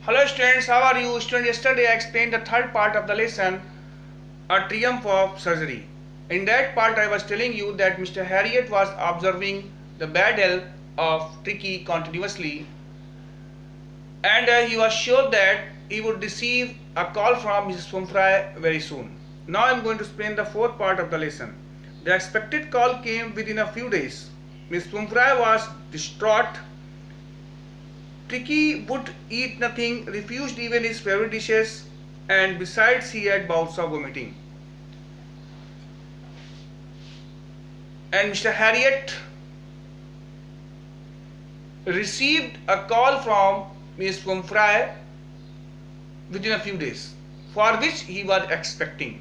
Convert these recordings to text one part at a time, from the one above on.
Hello students, how are you? Students, yesterday I explained the third part of the lesson, A Triumph of Surgery. In that part I was telling you that Mr. Harriet was observing the bad health of Tricky continuously, and he was sure that he would receive a call from Mrs. Pumphrey very soon. Now I am going to explain the fourth part of the lesson. The expected call came within a few days. Miss Pumphrey was distraught. Tricky would eat nothing, refused even his favorite dishes, and besides he had bouts of vomiting. And Mr. Harriet received a call from Miss Pumphrey within a few days, for which he was expecting.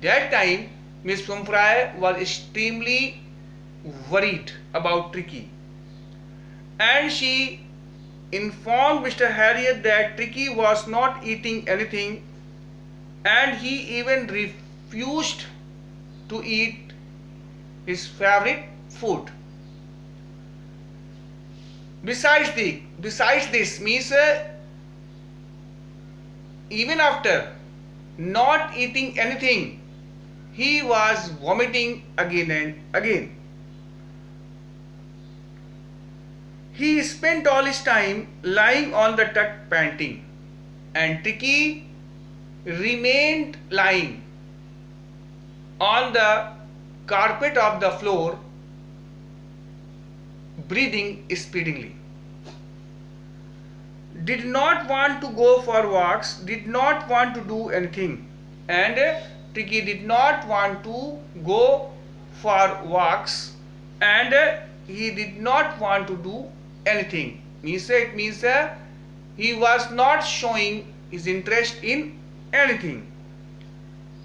That time Miss Pumphrey was extremely worried about Tricky, and she informed Mr. Harriet that Tricky was not eating anything, and he even refused to eat his favorite food. Besides this means even after not eating anything, he was vomiting again and again. He spent all his time lying on the tut panting, and Tricky remained lying on the carpet of the floor, breathing speedily. Did not want to go for walks, did not want to do anything, and Tricky did not want to go for walks, and he did not want to do anything. It means he was not showing his interest in anything.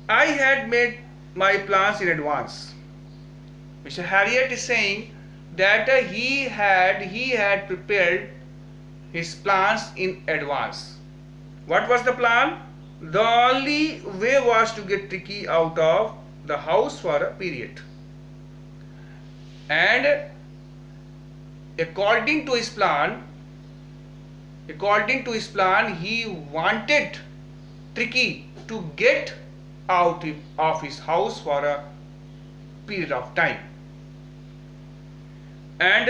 I had made my plans in advance. Mr. Harriet is saying that he had prepared his plans in advance. What was the plan? The only way was to get Tricky out of the house for a period, and according to his plan, he wanted Tricky to get out of his house for a period of time, and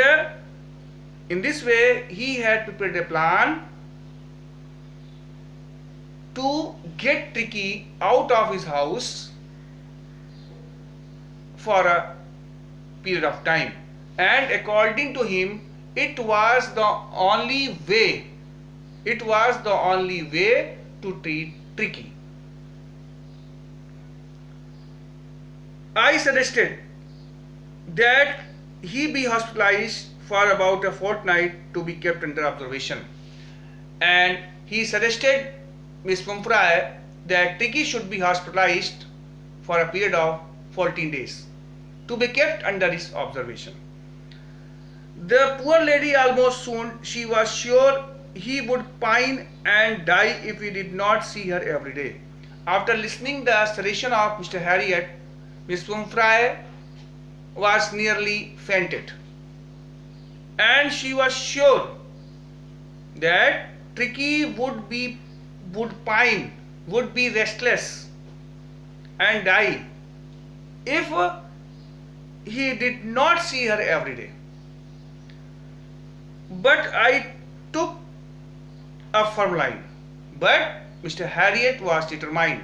in this way he had prepared a plan to get Tricky out of his house for a period of time, and according to him it was the only way to treat Tricky. I suggested that he be hospitalized for about a fortnight to be kept under observation, and he suggested Miss Pumphrey that Tricky should be hospitalized for a period of 14 days to be kept under his observation. The poor lady almost swooned. She was sure he would pine and die if he did not see her every day. After listening the suggestion of Mr. Harriet, Miss Pumphrey was nearly fainted, and she was sure that Tricky would pine, would be restless and die if he did not see her every day. But I took a firm line. But Mr. Harriet was determined.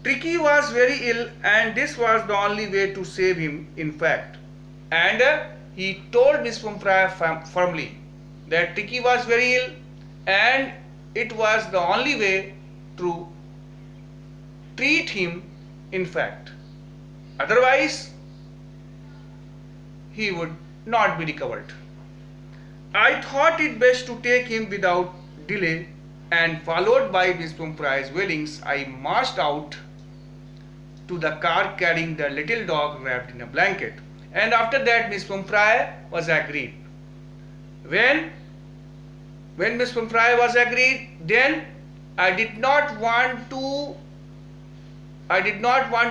Tricky was very ill, and this was the only way to save him, in fact. And he told Miss Pumphrey firmly that Tricky was very ill, and it was the only way to treat him, in fact. Otherwise, he would not be recovered. I thought it best to take him without delay, and followed by Miss Pumphrey's wailings, I marched out to the car carrying the little dog wrapped in a blanket. And after that Miss Pumphrey was agreed. When Miss Pumphrey was agreed, then I did not want to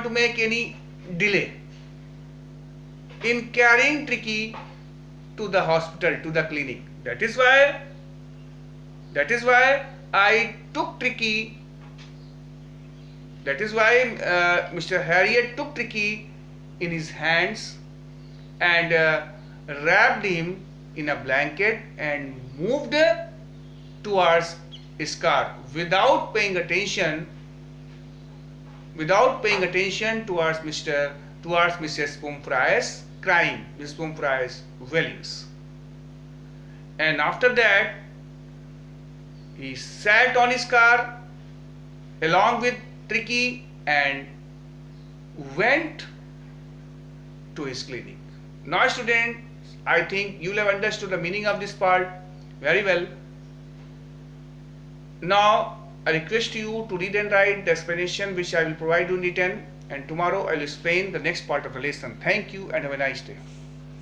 make any delay in carrying Tricky to the hospital, to the clinic. That is why I took Tricky. That is why Mr. Harriet took Tricky in his hands and wrapped him in a blanket and moved towards his car without paying attention towards Mrs. Pomfrey's crying, Mrs. Pomfrey's wailings. And after that, he sat on his car along with Tricky and went to his clinic. Now students, I think you have understood the meaning of this part very well. Now I request you to read and write the explanation which I will provide you in written, and tomorrow I will explain the next part of the lesson. Thank you and have a nice day.